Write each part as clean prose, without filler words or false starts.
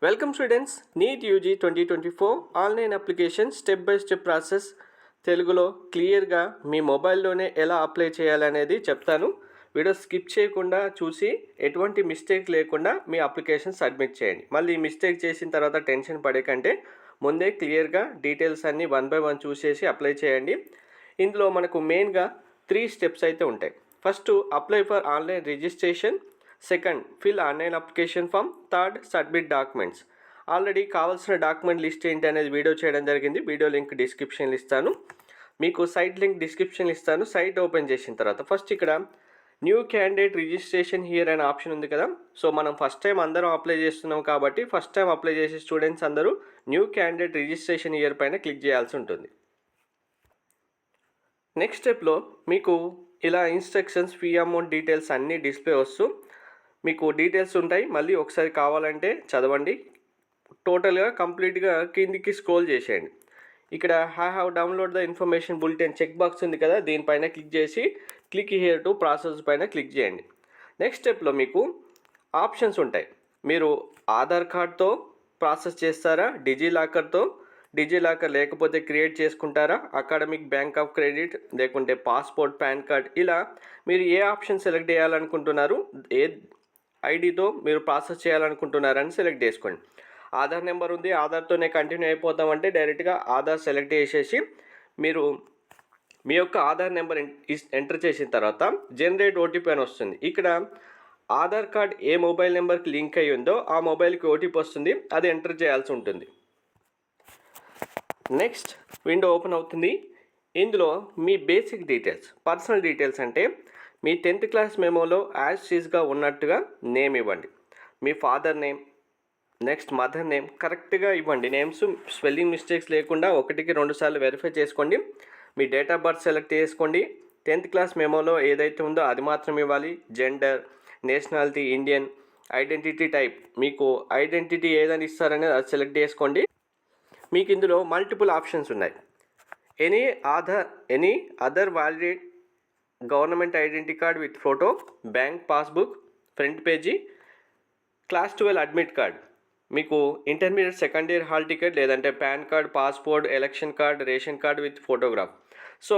Welcome students, NEET UG 2024 online application step by step process తెలుగులో క్లియర్గా మీ మొబైల్లోనే ఎలా apply చేయాలనేది చెప్తాను. వీడియో స్కిప్ చేయకుండా చూసి ఎటువంటి మిస్టేక్ లేకుండా మీ అప్లికేషన్ సబ్మిట్ చేయండి. మళ్ళీ మిస్టేక్ చేసిన తర్వాత టెన్షన్ పడే కంటే ముందే క్లియర్గా డీటెయిల్స్ అన్నీ 1 by 1 చూసేసి అప్లై చేయండి. ఇందులో మనకు మెయిన్గా 3 స్టెప్స్ అయితే ఉంటాయి. First, apply for online registration. Second, fill online application form. Third, submit documents. Already కావాల్సిన డాక్యుమెంట్ లిస్ట్ ఏంటి అనేది వీడియో చేయడం జరిగింది. వీడియో లింక్ డిస్క్రిప్షన్లో ఇస్తాను, మీకు సైట్ లింక్ డిస్క్రిప్షన్లో ఇస్తాను. సైట్ ఓపెన్ చేసిన తర్వాత ఫస్ట్ ఇక్కడ న్యూ క్యాండిడేట్ రిజిస్ట్రేషన్ హియర్ అనే ఆప్షన్ ఉంది కదా. సో మనం ఫస్ట్ టైం అందరం అప్లై చేస్తున్నాం కాబట్టి ఫస్ట్ టైం అప్లై చేసే స్టూడెంట్స్ అందరూ న్యూ క్యాండిడేట్ రిజిస్ట్రేషన్ హియర్ పైన క్లిక్ చేయాల్సి ఉంటుంది. నెక్స్ట్ స్టెప్లో మీకు ఇలా ఇన్స్ట్రక్షన్స్, ఫీ అమౌంట్ డీటెయిల్స్ అన్నీ డిస్ప్లే వస్తూ మీకు డీటెయిల్స్ ఉంటాయి. మళ్ళీ ఒకసారి కావాలంటే చదవండి. టోటల్గా కంప్లీట్గా కిందికి స్క్రోల్ చేసేయండి. ఇక్కడ have download the information bulletin check box ఉంది కదా, దీనిపైన క్లిక్ చేసి క్లిక్ హియర్ టు ప్రాసెస్ పైన క్లిక్ చేయండి. నెక్స్ట్ స్టెప్లో మీకు ఆప్షన్స్ ఉంటాయి. మీరు ఆధార్ కార్డ్తో ప్రాసెస్ చేస్తారా, డిజిలాకర్ లేకపోతే క్రియేట్ చేసుకుంటారా, అకాడమిక్, బ్యాంక్ ఆఫ్ క్రెడిట్, లేకుంటే పాస్పోర్ట్, పాన్ కార్డ్, ఇలా మీరు ఏ ఆప్షన్ సెలెక్ట్ చేయాలనుకుంటున్నారు, ఏ ఐడితో మీరు ప్రాసెస్ చేయాలనుకుంటున్నారని సెలెక్ట్ చేసుకోండి. ఆధార్ నెంబర్ ఉంది, ఆధార్తోనే కంటిన్యూ అయిపోతామంటే డైరెక్ట్గా ఆధార్ సెలెక్ట్ చేసేసి మీరు మీ యొక్క ఆధార్ నెంబర్ ఎంటర్ చేసిన తర్వాత జనరేట్ ఓటీపీ అని వస్తుంది. ఇక్కడ ఆధార్ కార్డ్ ఏ మొబైల్ నెంబర్కి లింక్ అయ్యి ఉందో ఆ మొబైల్కి ఓటీపీ వస్తుంది, అది ఎంటర్ చేయాల్సి ఉంటుంది. నెక్స్ట్ విండో ఓపెన్ అవుతుంది. ఇందులో మీ బేసిక్ డీటెయిల్స్, పర్సనల్ డీటెయిల్స్ అంటే మీ 10th క్లాస్ మెమోలో యాజ్ ఈజ్గా ఉన్నట్టుగా నేమ్ ఇవ్వండి. మీ father name, next mother name కరెక్ట్గా ఇవ్వండి. నేమ్స్ స్పెల్లింగ్ మిస్టేక్స్ లేకుండా 1కి 2 సార్లు వెరిఫై చేసుకోండి. మీ డేట్ ఆఫ్ బర్త్ సెలెక్ట్ చేసుకోండి. 10th క్లాస్ మెమోలో ఏదైతే ఉందో అది మాత్రం ఇవ్వాలి. Gender, nationality Indian, identity type, మీకు ఐడెంటిటీ ఏదని ఇస్తారనేది అది సెలెక్ట్ చేసుకోండి. మీకు ఇందులో మల్టిపుల్ ఆప్షన్స్ ఉన్నాయి. Any other valid government identity card with photo, bank passbook front page, class 12 admit card, మీకు intermediate second year hall ticket, లేదంటే PAN card, passport, election card, ration card with photograph. So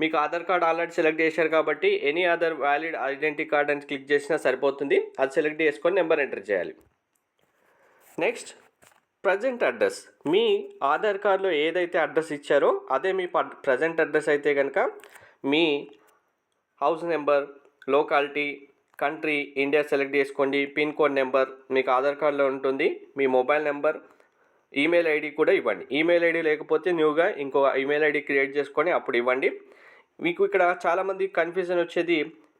మీకు Aadhaar card already select చేశారు కాబట్టి any other valid identity card అని click చేసినా సరిపోతుంది. అది select చేసుకొని నెంబర్ ఎంటర్ చేయాలి. Next, present address. మీ ఆధార్ కార్డులో ఏదైతే అడ్రస్ ఇచ్చారో అదే మీ ప్రజెంట్ అడ్రస్ అయితే కనుక మీ house number, locality, country India select చేసుకోండి. పిన్ కోడ్ నెంబర్ మీకు ఆధార్ కార్డులో ఉంటుంది. మీ మొబైల్ నెంబర్, ఈమెయిల్ ఐడి కూడా ఇవ్వండి. ఈమెయిల్ ఐడి లేకపోతే న్యూగా ఇంకో ఈమెయిల్ ఐడి క్రియేట్ చేసుకొని అప్పుడు ఇవ్వండి. మీకు ఇక్కడ చాలామంది కన్ఫ్యూజన్ వచ్చేది,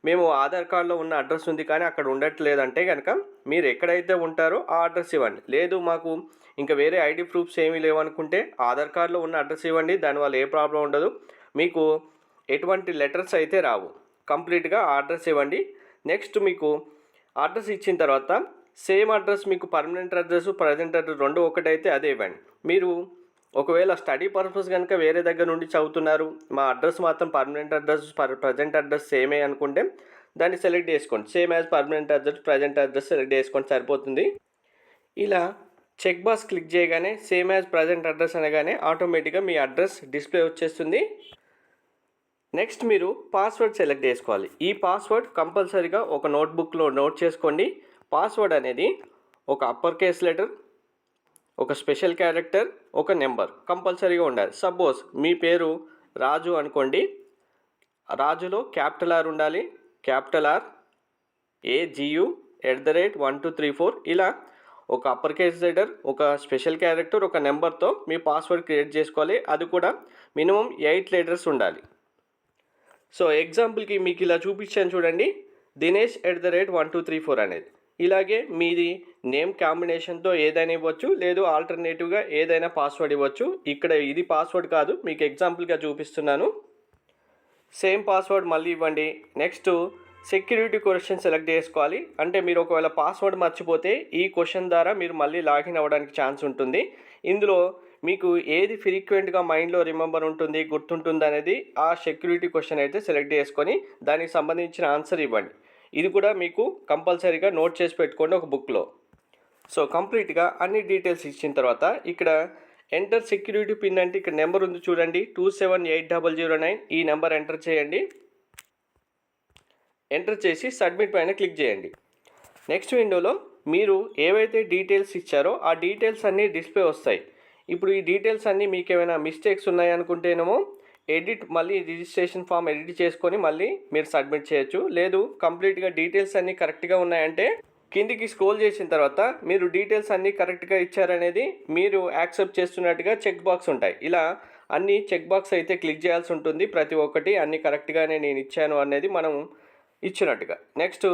మేము ఆధార్ కార్డులో ఉన్న అడ్రస్ ఉంది కానీ అక్కడ ఉండట్లేదంటే కనుక మీరు ఎక్కడైతే ఉంటారో ఆ అడ్రస్ ఇవ్వండి. లేదు మాకు ఇంకా వేరే ఐడి ప్రూఫ్స్ ఏమీ లేవనుకుంటే ఆధార్ కార్డులో ఉన్న అడ్రస్ ఇవ్వండి, దానివల్ల ఏ ప్రాబ్లం ఉండదు. మీకు ఎటువంటి లెటర్స్ అయితే రావు, కంప్లీట్గా అడ్రస్ ఇవ్వండి. నెక్స్ట్ మీకు అడ్రస్ ఇచ్చిన తర్వాత సేమ్ అడ్రస్, మీకు పర్మనెంట్ అడ్రస్, ప్రజెంట్ అడ్రస్ రెండు ఒకటైతే అదే ఇవ్వండి. మీరు ఒకవేళ స్టడీ పర్పస్ కనుక వేరే దగ్గర నుండి చదువుతున్నారు, మా అడ్రస్ మాత్రం పర్మనెంట్ అడ్రస్, ప్రజెంట్ అడ్రస్ సేమే అనుకుంటే దాన్ని సెలెక్ట్ చేసుకోండి. Same as permanent address, present address select చేసుకోండి, సరిపోతుంది. ఇలా చెక్ బాక్స్ క్లిక్ చేయగానే సేమ్ యాజ్ ప్రజెంట్ అడ్రస్ అనగానే ఆటోమేటిక్గా మీ అడ్రస్ డిస్ప్లే వచ్చేస్తుంది. నెక్స్ట్ మీరు పాస్వర్డ్ సెలెక్ట్ చేసుకోవాలి. ఈ పాస్వర్డ్ కంపల్సరీగా ఒక నోట్బుక్లో నోట్ చేసుకోండి. పాస్వర్డ్ అనేది ఒక అప్పర్ కేస్ లెటర్, ఒక స్పెషల్ క్యారెక్టర్, ఒక నెంబర్ కంపల్సరీగా ఉండాలి. సపోజ్ మీ పేరు రాజు అనుకోండి, రాజులో క్యాపిటల్ ఆర్ ఉండాలి, క్యాపిటల్ ఆర్, AGU@1234, ఇలా ఒక అప్పర్ కేస్ లెటర్, ఒక స్పెషల్ క్యారెక్టర్, ఒక నెంబర్తో మీ పాస్వర్డ్ క్రియేట్ చేసుకోవాలి. అది కూడా మినిమం 8 లెటర్స్ ఉండాలి. సో ఎగ్జాంపుల్కి మీకు ఇలా చూపించాను చూడండి, Dinesh@1234 అనేది. ఇలాగే మీది నేమ్ కాంబినేషన్తో ఏదైనా ఇవ్వచ్చు, లేదు ఆల్టర్నేటివ్గా ఏదైనా పాస్వర్డ్ ఇవ్వచ్చు. ఇక్కడ ఇది పాస్వర్డ్ కాదు, మీకు ఎగ్జాంపుల్గా చూపిస్తున్నాను. సేమ్ పాస్వర్డ్ మళ్ళీ ఇవ్వండి. నెక్స్ట్ సెక్యూరిటీ క్వశ్చన్ సెలెక్ట్ చేసుకోవాలి. అంటే మీరు ఒకవేళ పాస్వర్డ్ మర్చిపోతే ఈ క్వశ్చన్ ద్వారా మీరు మళ్ళీ లాగిన్ అవ్వడానికి ఛాన్స్ ఉంటుంది. ఇందులో మీకు ఏది ఫ్రీక్వెంట్గా మైండ్లో రిమెంబర్ ఉంటుంది, గుర్తుంటుంది అనేది ఆ సెక్యూరిటీ క్వశ్చన్ అయితే సెలెక్ట్ చేసుకొని దానికి సంబంధించిన ఆన్సర్ ఇవ్వండి. ఇది కూడా మీకు కంపల్సరీగా నోట్ చేసి పెట్టుకోండి ఒక బుక్లో. సో కంప్లీట్గా అన్ని డీటెయిల్స్ ఇచ్చిన తర్వాత ఇక్కడ ఎంటర్ సెక్యూరిటీ పిన్ అంటే ఇక్కడ నెంబర్ ఉంది చూడండి, 278009. ఈ నెంబర్ ఎంటర్ చేయండి. ఎంటర్ చేసి సబ్మిట్ పైన క్లిక్ చేయండి. నెక్స్ట్ విండోలో మీరు ఏవైతే డీటెయిల్స్ ఇచ్చారో ఆ డీటెయిల్స్ అన్నీ డిస్ప్లే వస్తాయి. ఇప్పుడు ఈ డీటెయిల్స్ అన్నీ మీకు ఏమైనా మిస్టేక్స్ ఉన్నాయనుకుంటేనేమో మళ్ళీ రిజిస్ట్రేషన్ ఫామ్ ఎడిట్ చేసుకొని మళ్ళీ మీరు సబ్మిట్ చేయొచ్చు. లేదు కంప్లీట్గా డీటెయిల్స్ అన్నీ కరెక్ట్గా ఉన్నాయంటే కిందికి స్క్రోల్ చేసిన తర్వాత మీరు డీటెయిల్స్ అన్నీ కరెక్ట్గా ఇచ్చారనేది మీరు యాక్సెప్ట్ చేస్తున్నట్టుగా చెక్ బాక్స్ ఉంటాయి. ఇలా అన్ని చెక్ బాక్స్ అయితే క్లిక్ చేయాల్సి ఉంటుంది. ప్రతి ఒక్కటి అన్నీ కరెక్ట్గానే నేను ఇచ్చాను అనేది మనం ఇచ్చినట్టుగా. నెక్స్ట్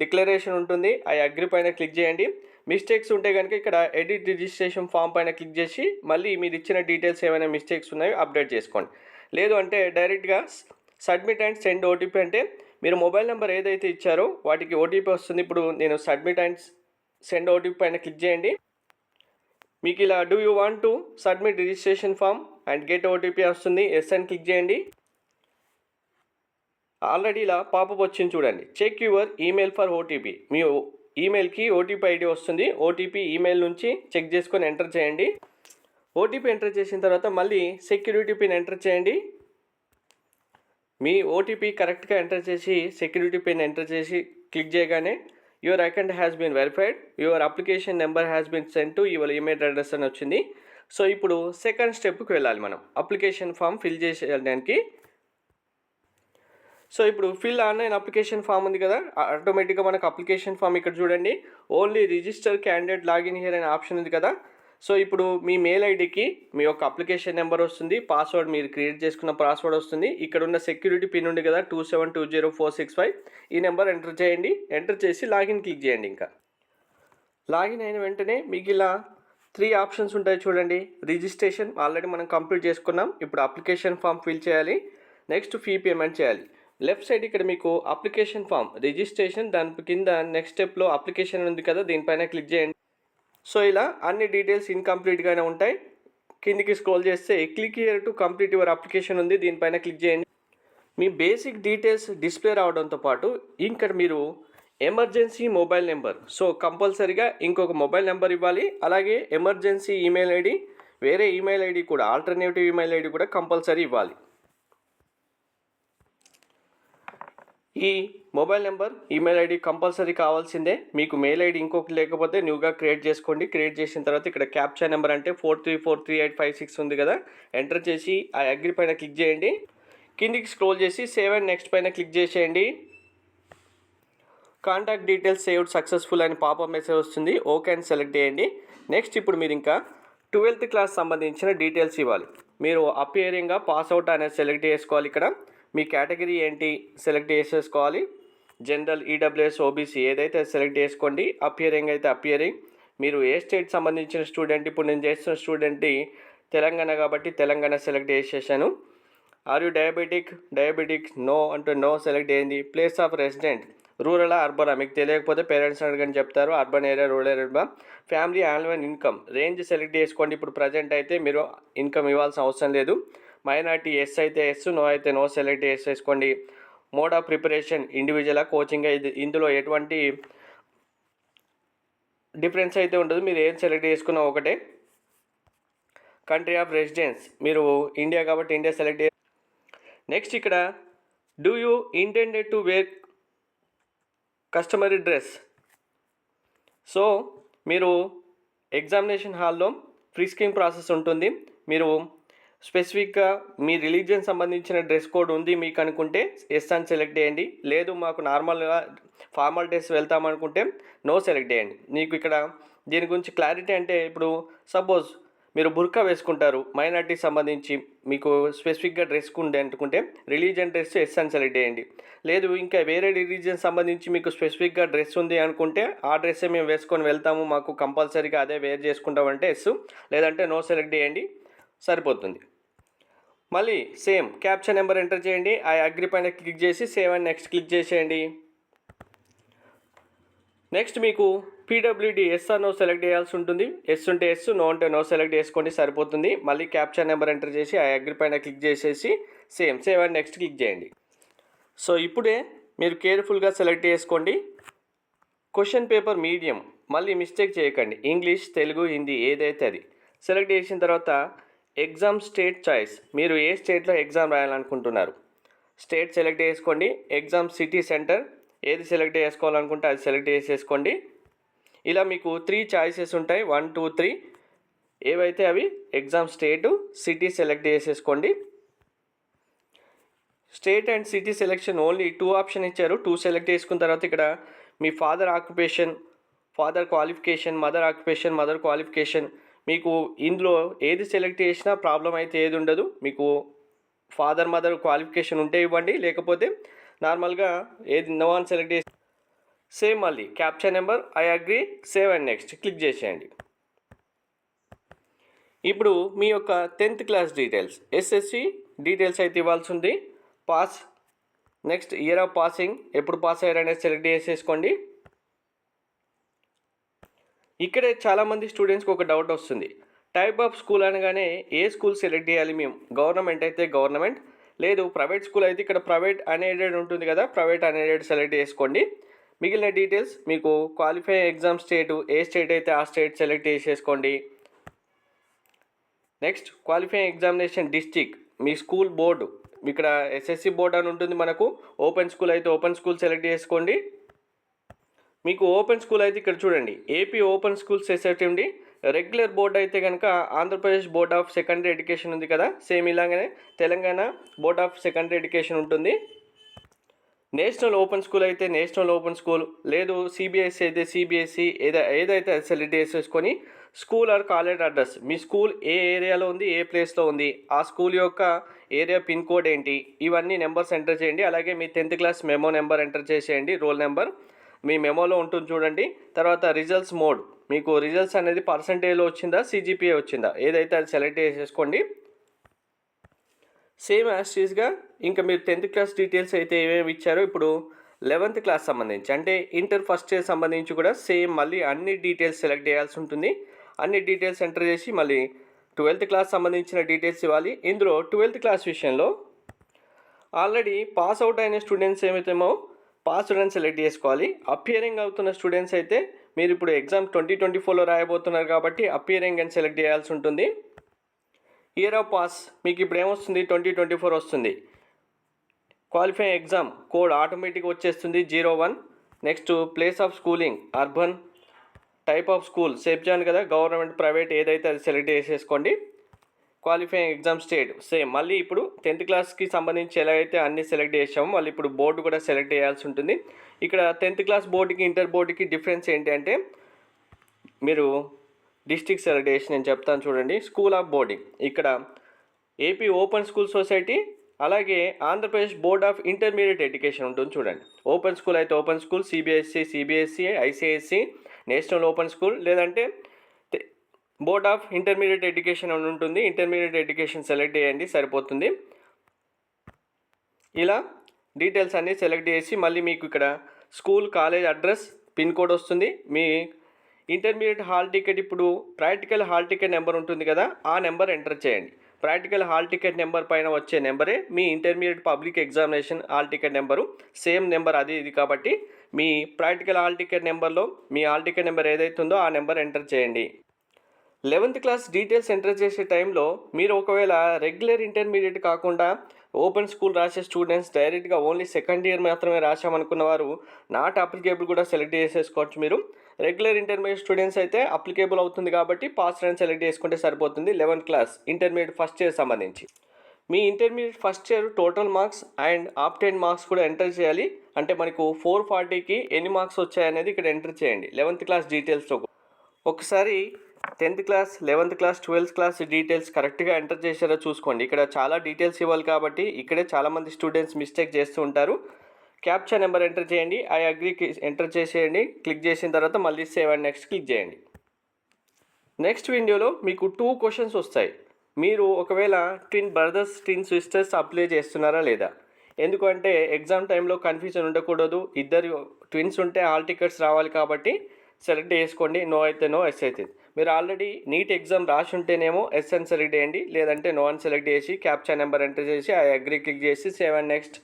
డిక్లరేషన్ ఉంటుంది, ఐ అగ్రి పైన క్లిక్ చేయండి. మిస్టేక్స్ ఉంటే కనుక ఇక్కడ ఎడిట్ రిజిస్ట్రేషన్ ఫామ్ పైన క్లిక్ చేసి మళ్ళీ మీరు ఇచ్చిన డీటెయిల్స్ ఏమైనా మిస్టేక్స్ ఉన్నాయో అప్డేట్ చేసుకోండి. లేదు అంటే డైరెక్ట్గా సబ్మిట్ అండ్ సెండ్ ఓటీపీ అంటే మీరు మొబైల్ నెంబర్ ఏదైతే ఇచ్చారో వాటికి ఓటీపీ వస్తుంది. ఇప్పుడు నేను సబ్మిట్ అండ్ సెండ్ ఓటీపీ పైన క్లిక్ చేయండి. మీకు ఇలా do you want to submit registration form and get OTP వస్తుంది. ఎస్ అని క్లిక్ చేయండి. ఆల్రెడీ ఇలా పాపప్ వచ్చింది చూడండి, check your email for OTP. మీ ఈమెయిల్కి ఓటీపీ ఐడి వస్తుంది. ఓటీపీ ఈమెయిల్ నుంచి చెక్ చేసుకొని ఎంటర్ చేయండి. ఓటీపీ ఎంటర్ చేసిన తర్వాత మళ్ళీ సెక్యూరిటీ పిన్ ఎంటర్ చేయండి. మీ ఓటీపీ కరెక్ట్గా ఎంటర్ చేసి సెక్యూరిటీ పిన్ ఎంటర్ చేసి క్లిక్ చేయగానే your account has been verified, your application number has been send to your email address అని వచ్చింది. సో ఇప్పుడు సెకండ్ స్టెప్కి వెళ్ళాలి. మనం అప్లికేషన్ ఫామ్ ఫిల్ చేసేయడానికి. సో ఇప్పుడు ఫిల్ ఆన్లైన్ అప్లికేషన్ ఫామ్ ఉంది కదా, ఆటోమేటిక్గా మనకు అప్లికేషన్ ఫామ్ ఇక్కడ చూడండి only register candidate login here అనే ఆప్షన్ ఉంది కదా. సో ఇప్పుడు మీ మెయిల్ ఐడికి మీ యొక్క అప్లికేషన్ నెంబర్ వస్తుంది, పాస్వర్డ్ మీరు క్రియేట్ చేసుకున్న పాస్వర్డ్ వస్తుంది. ఇక్కడ ఉన్న సెక్యూరిటీ పిన్ ఉంది కదా 2720465, ఈ నెంబర్ ఎంటర్ చేయండి. ఎంటర్ చేసి లాగిన్ క్లిక్ చేయండి. ఇంకా లాగిన్ అయిన వెంటనే మీకు ఇలా 3 ఆప్షన్స్ ఉంటాయి చూడండి. రిజిస్ట్రేషన్ ఆల్రెడీ మనం కంప్లీట్ చేసుకున్నాం. ఇప్పుడు అప్లికేషన్ ఫామ్ ఫిల్ చేయాలి. నెక్స్ట్ ఫీ పేమెంట్ చేయాలి. లెఫ్ట్ సైడ్ ఇక్కడ మీకు అప్లికేషన్ ఫామ్ రిజిస్ట్రేషన్, దాని కింద నెక్స్ట్ స్టెప్లో అప్లికేషన్ ఉంది కదా, దీనిపైన క్లిక్ చేయండి. సో ఇలా అన్ని డీటెయిల్స్ ఇన్కంప్లీట్గానే ఉంటాయి. కిందికి స్క్రోల్ చేస్తే click here to complete your application ఉంది, దీనిపైన క్లిక్ చేయండి. మీ బేసిక్ డీటెయిల్స్ డిస్ప్లే రావడంతో పాటు ఇక్కడ మీరు ఎమర్జెన్సీ మొబైల్ నెంబర్, సో కంపల్సరీగా ఇంకొక మొబైల్ నెంబర్ ఇవ్వాలి. అలాగే ఎమర్జెన్సీ ఈమెయిల్ ఐడి, వేరే ఈమెయిల్ ఐడి కూడా, ఆల్టర్నేటివ్ ఈమెయిల్ ఐడి కూడా కంపల్సరీ ఇవ్వాలి. ఈ mobile number email ID compulsory కావాల్సిందే. మీకు మెయిల్ ఐడి ఇంకొకటి లేకపోతే న్యూగా క్రియేట్ చేసుకోండి. క్రియేట్ చేసిన తర్వాత ఇక్కడ క్యాప్చా నెంబర్ అంటే 43433856 ఉంది కదా, ఎంటర్ చేసి ఆ అగ్రి పైన క్లిక్ చేయండి. కిందికి స్క్రోల్ చేసి సేవ్ అండ్ నెక్స్ట్ పైన క్లిక్ చేసేయండి. కాంటాక్ట్ డీటెయిల్స్ సేవ్డ్ సక్సెస్ఫుల్ అని పాపప్ మెసేజ్ వస్తుంది, ఓకే అని సెలెక్ట్ చేయండి. నెక్స్ట్ ఇప్పుడు మీరు ఇంకా 12th క్లాస్ సంబంధించిన డీటెయిల్స్ ఇవ్వాలి. మీరు అపియరింగ్గా పాస్అవుట్ అనేది సెలెక్ట్ చేసుకోవాలి. ఇక్కడ మీ కేటగిరీ ఏంటి సెలెక్ట్ చేసేసుకోవాలి. జనరల్, ఈడబ్ల్యూఎస్, ఓబీసీ ఏదైతే సెలెక్ట్ చేసుకోండి. అపియరింగ్ అయితే అపియరింగ్. మీరు ఏ స్టేట్ సంబంధించిన స్టూడెంట్, ఇప్పుడు నేను చేస్తున్న స్టూడెంట్ తెలంగాణ కాబట్టి తెలంగాణ సెలెక్ట్ చేసేసాను. ఆర్ యూ డయాబెటిక్ నో అంటే నో సెలెక్ట్ అయ్యింది. Place of resident rural urban, మీకు తెలియకపోతే పేరెంట్స్ అడగని చెప్తారు. Urban area, rural area. Family annual income range select చేసుకోండి. ఇప్పుడు ప్రజెంట్ అయితే మీరు ఇన్కమ్ ఇవ్వాల్సిన అవసరం లేదు. మైనార్టీ ఎస్ అయితే ఎస్, నో అయితే నో సెలెక్ట్ చేసేసుకోండి. Mode of preparation individual coaching, ఇందులో ఎటువంటి డిఫరెన్స్ అయితే ఉండదు, మీరు ఏం సెలెక్ట్ చేసుకున్నా ఒకటే. కంట్రీ ఆఫ్ రెసిడెన్స్ మీరు ఇండియా కాబట్టి ఇండియా సెలెక్ట్. నెక్స్ట్ ఇక్కడ do you intended to wear customary dress. So మీరు ఎగ్జామినేషన్ హాల్లో ఫ్రిస్కింగ్ ప్రాసెస్ ఉంటుంది. మీరు స్పెసిఫిక్గా మీ రిలీజియన్ సంబంధించిన డ్రెస్ కోడ్ ఉంది మీకు అనుకుంటే ఎస్ అని సెలెక్ట్ చేయండి. లేదు మాకు నార్మల్గా ఫార్మల్ డ్రెస్ వెళ్తామనుకుంటే నో సెలెక్ట్ చేయండి. మీకు ఇక్కడ దీని గురించి క్లారిటీ అంటే ఇప్పుడు సపోజ్ మీరు బుర్కా వేసుకుంటారు, మైనార్టీ సంబంధించి మీకు స్పెసిఫిక్గా డ్రెస్ ఉండే అనుకుంటే రిలీజియన్ డ్రెస్ ఎస్ అని సెలెక్ట్ చేయండి. లేదు ఇంకా వేరే రిలీజియన్ సంబంధించి మీకు స్పెసిఫిక్గా డ్రెస్ ఉంది అనుకుంటే ఆ డ్రెస్సే మేము వేసుకొని వెళ్తాము, మాకు కంపల్సరీగా అదే వేర్ చేసుకుంటామంటే ఎస్, లేదంటే నో సెలెక్ట్ చేయండి, సరిపోతుంది. మళ్ళీ సేమ్ క్యాప్చా నెంబర్ ఎంటర్ చేయండి. ఆ అగ్రి పైన క్లిక్ చేసి సేవ్ అండ్ నెక్స్ట్ క్లిక్ చేసేయండి. నెక్స్ట్ మీకు PWD yes or no select చేయాల్సి ఉంటుంది. ఎస్ ఉంటే ఎస్, నో అంటే నో సెలెక్ట్ చేసుకోండి, సరిపోతుంది. మళ్ళీ క్యాప్చా నెంబర్ ఎంటర్ చేసి ఆ అగ్రి పైన క్లిక్ చేసేసి సేవ్ అండ్ నెక్స్ట్ క్లిక్ చేయండి. సో ఇప్పుడే మీరు కేర్ఫుల్గా సెలెక్ట్ చేసుకోండి. క్వశ్చన్ పేపర్ మీడియం మళ్ళీ మిస్టేక్ చేయకండి, ఇంగ్లీష్, తెలుగు, హిందీ ఏదైతే అది సెలెక్ట్ చేసిన తర్వాత ఎగ్జామ్ స్టేట్ చాయిస్, మీరు ఏ స్టేట్లో ఎగ్జామ్ రాయాలనుకుంటున్నారు స్టేట్ సెలెక్ట్ చేసుకోండి. ఎగ్జామ్ సిటీ సెంటర్ ఏది సెలెక్ట్ చేసుకోవాలనుకుంటే అది సెలెక్ట్ చేసేసుకోండి. ఇలా మీకు 3 చాయిసెస్ ఉంటాయి, 1 2 3 ఏవైతే అవి ఎగ్జామ్ స్టేటు సిటీ సెలెక్ట్ చేసేసుకోండి. State and city selection only 2 option ఇచ్చారు. 2 సెలెక్ట్ చేసుకున్న తర్వాత ఇక్కడ మీ father occupation, father qualification, mother occupation, mother qualification, మీకు ఇందులో ఏది సెలెక్ట్ చేసినా ప్రాబ్లం అయితే ఏది ఉండదు. మీకు ఫాదర్ మదర్ క్వాలిఫికేషన్ ఉంటే ఇవ్వండి, లేకపోతే నార్మల్గా ఏది నో అని సెలెక్ట్ చేసి సేమ్ మళ్ళీ capture number, I agree, save and next click చేసేయండి. ఇప్పుడు మీ యొక్క 10th class details, SSC details అయితే ఇవ్వాల్సి ఉంది. Pass, next year of passing, ఎప్పుడు పాస్ అయ్యారు అనేది సెలెక్ట్ చేసేసుకోండి. ఇక్కడే చాలామంది స్టూడెంట్స్కి ఒక డౌట్ వస్తుంది, టైప్ ఆఫ్ స్కూల్ అనగానే ఏ స్కూల్ సెలెక్ట్ చేయాలి మేము? గవర్నమెంట్ అయితే గవర్నమెంట్, లేదు ప్రైవేట్ స్కూల్ అయితే ఇక్కడ ప్రైవేట్ అన్ఎయిడెడ్ ఉంటుంది కదా, ప్రైవేట్ అన్ఎయిడెడ్ సెలెక్ట్ చేసుకోండి. మిగిలిన డీటెయిల్స్ మీకు క్వాలిఫై ఎగ్జామ్ స్టేటు, ఏ స్టేట్ అయితే ఆ స్టేట్ సెలెక్ట్ చేసేసుకోండి. నెక్స్ట్ క్వాలిఫై ఎగ్జామినేషన్ డిస్ట్రిక్ట్, మీ స్కూల్ బోర్డు, ఇక్కడ ఎస్ఎస్సి బోర్డు అని ఉంటుంది మనకు. ఓపెన్ స్కూల్ అయితే ఓపెన్ స్కూల్ సెలెక్ట్ చేసుకోండి. మీకు ఓపెన్ స్కూల్ అయితే ఇక్కడ చూడండి, ఏపీ ఓపెన్ స్కూల్ సొసైటీ ఉంది. రెగ్యులర్ బోర్డు అయితే కనుక Andhra Pradesh board of secondary education ఉంది కదా, సేమ్ ఇలాగనే Telangana board of secondary education ఉంటుంది. నేషనల్ ఓపెన్ స్కూల్ అయితే నేషనల్ ఓపెన్ స్కూల్, లేదు సిబిఎస్ఈ అయితే సిబిఎస్ఈ, ఏదైతే అది సెలెక్ట్ చేసేసుకొని స్కూల్ ఆర్ కాలేజ్ అడ్రస్, మీ స్కూల్ ఏ ఏరియాలో ఉంది, ఏ ప్లేస్లో ఉంది, ఆ స్కూల్ యొక్క ఏరియా పిన్ కోడ్ ఏంటి, ఇవన్నీ నెంబర్స్ ఎంటర్ చేయండి. అలాగే మీ 10th class memo number enter చేసేయండి, రోల్ నెంబర్ మీ మెమోలో ఉంటుంది చూడండి. తర్వాత రిజల్ట్స్ మోడ్, మీకు రిజల్ట్స్ అనేది పర్సంటేజ్లో వచ్చిందా, సిజిపిఏ వచ్చిందా, ఏదైతే అది సెలెక్ట్ చేసేసుకోండి. సేమ్ యాస్టీస్గా ఇంకా మీరు 10th క్లాస్ డీటెయిల్స్ అయితే ఏమేమి ఇచ్చారో ఇప్పుడు 11th క్లాస్ సంబంధించి అంటే ఇంటర్ ఫస్ట్ ఇయర్ సంబంధించి కూడా సేమ్ మళ్ళీ అన్ని డీటెయిల్స్ సెలెక్ట్ చేయాల్సి ఉంటుంది. అన్ని డీటెయిల్స్ ఎంటర్ చేసి మళ్ళీ 12th క్లాస్ సంబంధించిన డీటెయిల్స్ ఇవ్వాలి. ఇందులో 12th క్లాస్ విషయంలో ఆల్రెడీ పాస్ అవుట్ అయిన స్టూడెంట్స్ ఏమైతేమో పాస్ స్టూడెంట్స్ సెలెక్ట్ చేసుకోవాలి. అపియరింగ్ అవుతున్న స్టూడెంట్స్ అయితే మీరు ఇప్పుడు ఎగ్జామ్ 2024లో రాయబోతున్నారు కాబట్టి అపియరింగ్ అని సెలెక్ట్ చేయాల్సి ఉంటుంది. ఇయర్ ఆఫ్ పాస్ మీకు ఇప్పుడు ఏమొస్తుంది, 2024 వస్తుంది. క్వాలిఫై ఎగ్జామ్ కోడ్ ఆటోమేటిక్ వచ్చేస్తుంది 01. Next place of schooling urban, type of school సేఫ్జాన్ కదా, గవర్నమెంట్ ప్రైవేట్ ఏదైతే అది సెలెక్ట్ చేసేసుకోండి. క్వాలిఫైయింగ్ ఎగ్జామ్ స్టేట్ సేమ్, మళ్ళీ ఇప్పుడు 10th క్లాస్కి సంబంధించి ఎలా అయితే అన్ని సెలెక్ట్ చేసామో మళ్ళీ ఇప్పుడు బోర్డు కూడా సెలెక్ట్ చేయాల్సి ఉంటుంది. ఇక్కడ 10th క్లాస్ బోర్డుకి ఇంటర్ బోర్డుకి డిఫరెన్స్ ఏంటి అంటే, మీరు డిస్ట్రిక్ట్ సెలెక్ట్ చేసి నేను చెప్తాను చూడండి. స్కూల్ ఆఫ్ బోర్డింగ్ ఇక్కడ ఏపీ ఓపెన్ స్కూల్ సొసైటీ, అలాగే Andhra Pradesh board of intermediate education ఉంటుంది చూడండి. ఓపెన్ స్కూల్ అయితే open school, CBSE, ICICI, national open school, లేదంటే బోర్డ్ ఆఫ్ ఇంటర్మీడియట్ ఎడ్యుకేషన్ అని ఉంటుంది. ఇంటర్మీడియట్ ఎడ్యుకేషన్ సెలెక్ట్ చేయండి సరిపోతుంది. ఇలా డీటెయిల్స్ అన్నీ సెలెక్ట్ చేసి మళ్ళీ మీకు ఇక్కడ school, college address, pin code వస్తుంది. మీ ఇంటర్మీడియట్ హాల్ టికెట్, ఇప్పుడు ప్రాక్టికల్ హాల్ టికెట్ నెంబర్ ఉంటుంది కదా, ఆ నెంబర్ ఎంటర్ చేయండి. ప్రాక్టికల్ హాల్ టికెట్ నెంబర్ పైన వచ్చే నెంబరే మీ intermediate public examination hall ticket number, same number అది ఇది కాబట్టి మీ ప్రాక్టికల్ హాల్ టికెట్ నెంబర్లో మీ హాల్ టికెట్ నెంబర్ ఏదైతే ఉందో ఆ నెంబర్ ఎంటర్ చేయండి. 11th క్లాస్ డీటెయిల్స్ ఎంటర్ చేసే టైంలో మీరు ఒకవేళ రెగ్యులర్ ఇంటర్మీడియట్ కాకుండా ఓపెన్ స్కూల్ రాసే స్టూడెంట్స్ డైరెక్ట్గా ఓన్లీ సెకండ్ ఇయర్ మాత్రమే రాసామనుకున్న వారు నాట్ అప్లికేబుల్ కూడా సెలెక్ట్ చేసేసుకోవచ్చు. మీరు రెగ్యులర్ ఇంటర్మీడియట్ స్టూడెంట్స్ అయితే అప్లికేబుల్ అవుతుంది కాబట్టి పాస్ అని సెలెక్ట్ చేసుకుంటే సరిపోతుంది. 11th class intermediate first year సంబంధించి మీ intermediate first year total marks and obtained marks కూడా ఎంటర్ చేయాలి. అంటే మనకు 440కి ఎన్ని మార్క్స్ వచ్చాయనేది ఇక్కడ ఎంటర్ చేయండి 11th క్లాస్ డీటెయిల్స్తో. ఒకసారి 10th class, 11th class, 12th class details కరెక్ట్గా ఎంటర్ చేశారో చూసుకోండి. ఇక్కడ చాలా డీటెయిల్స్ ఇవ్వాలి కాబట్టి ఇక్కడే చాలామంది స్టూడెంట్స్ మిస్టేక్ చేస్తూ ఉంటారు. క్యాప్చా నెంబర్ ఎంటర్ చేయండి, ఐ అగ్రీకి ఎంటర్ చేసేయండి. క్లిక్ చేసిన తర్వాత మళ్ళీ సేవ్ అండ్ నెక్స్ట్ క్లిక్ చేయండి. నెక్స్ట్ వీడియోలో మీకు 2 క్వశ్చన్స్ వస్తాయి. మీరు ఒకవేళ twin brothers, twin sisters apply చేస్తున్నారా లేదా, ఎందుకంటే ఎగ్జామ్ టైంలో కన్ఫ్యూజన్ ఉండకూడదు. ఇద్దరు ట్విన్స్ ఉంటే హాల్ టికెట్స్ రావాలి కాబట్టి సెలెక్ట్ చేసుకోండి. నో అయితే నో, ఎస్ అయితే. మీరు ఆల్రెడీ నీట్ ఎగ్జామ్ రాసి ఉంటేనేమో ఎస్ అని సెలెక్ట్ చేయండి, లేదంటే నో అని సెలెక్ట్ చేసి క్యాప్చా నెంబర్ ఎంటర్ చేసి ఐ అగ్రీ క్లిక్ చేసి సేవ్ అండ్ నెక్స్ట్.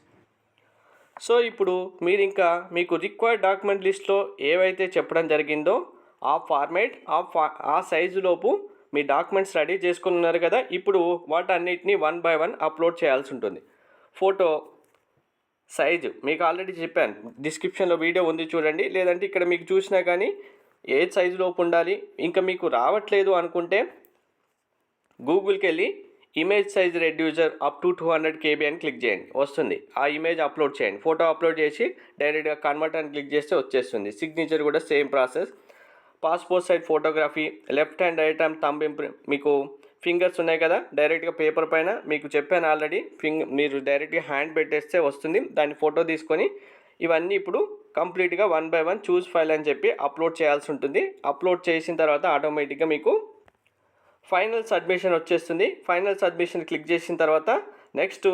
సో ఇప్పుడు మీరు ఇంకా మీకు రిక్వైర్డ్ డాక్యుమెంట్ లిస్ట్లో ఏవైతే చెప్పడం జరిగిందో ఆ ఫార్మేట్ ఆ సైజులోపు మీ డాక్యుమెంట్స్ రెడీ చేసుకున్నారు కదా, ఇప్పుడు వాటన్నిటిని 1 బై 1 అప్లోడ్ చేయాల్సి ఉంటుంది. ఫోటో సైజు మీకు ఆల్రెడీ చెప్పాను, డిస్క్రిప్షన్లో వీడియో ఉంది చూడండి, లేదంటే ఇక్కడ మీకు చూసినా కానీ ఏ సైజులోపు ఉండాలి. ఇంకా మీకు రావట్లేదు అనుకుంటే గూగుల్కి వెళ్ళి image size reducer up to 200 KB అని క్లిక్ చేయండి, వస్తుంది. ఆ ఇమేజ్ అప్లోడ్ చేయండి, ఫోటో అప్లోడ్ చేసి డైరెక్ట్గా కన్వర్ట్ అని క్లిక్ చేస్తే వచ్చేస్తుంది. సిగ్నేచర్ కూడా same process. Passport size photography, left hand right hand thumb మీకు ఫింగర్స్ ఉన్నాయి కదా, డైరెక్ట్గా పేపర్ పైన మీకు చెప్పాను ఆల్రెడీ, మీరు డైరెక్ట్గా హ్యాండ్ పెట్టేస్తే వస్తుంది. దాన్ని ఫోటో తీసుకొని ఇవన్నీ ఇప్పుడు కంప్లీట్గా 1 బై 1 చూస్ ఫైల్ అని చెప్పి అప్లోడ్ చేయాల్సి ఉంటుంది. అప్లోడ్ చేసిన తర్వాత ఆటోమేటిక్గా మీకు ఫైనల్ సబ్మిషన్ వచ్చేస్తుంది. ఫైనల్ సబ్మిషన్ క్లిక్ చేసిన తర్వాత next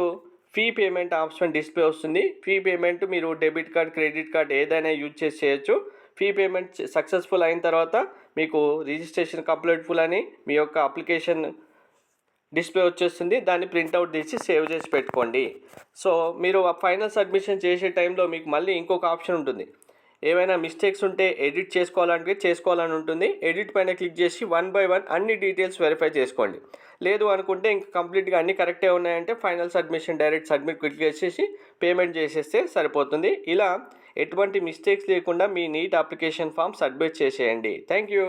fee payment option display వస్తుంది. ఫీ పేమెంట్ మీరు డెబిట్ కార్డ్, క్రెడిట్ కార్డ్ ఏదైనా యూజ్ చేసి చేయొచ్చు. ఫీ పేమెంట్ సక్సెస్ఫుల్ అయిన తర్వాత మీకు రిజిస్ట్రేషన్ కంప్లీట్ఫుల్ అని మీ యొక్క అప్లికేషన్ డిస్ప్లే వచ్చేస్తుంది. దాన్ని ప్రింట్అవుట్ తీసి సేవ్ చేసి పెట్టుకోండి. సో మీరు ఆ ఫైనల్ సబ్మిషన్ చేసే టైంలో మీకు మళ్ళీ ఇంకొక ఆప్షన్ ఉంటుంది. ఏమైనా మిస్టేక్స్ ఉంటే ఎడిట్ చేసుకోవాలని ఉంటుంది. ఎడిట్ పైన క్లిక్ చేసి 1 బై 1 అన్ని డీటెయిల్స్ వెరిఫై చేసుకోండి. లేదు అనుకుంటే ఇంకా కంప్లీట్గా అన్ని కరెక్టే ఉన్నాయంటే final submission direct submit click చేసేసి పేమెంట్ చేసేస్తే సరిపోతుంది. ఇలా ఎటువంటి మిస్టేక్స్ లేకుండా మీ నీట్ అప్లికేషన్ ఫామ్ సబ్మిట్ చేసేయండి. Thank you.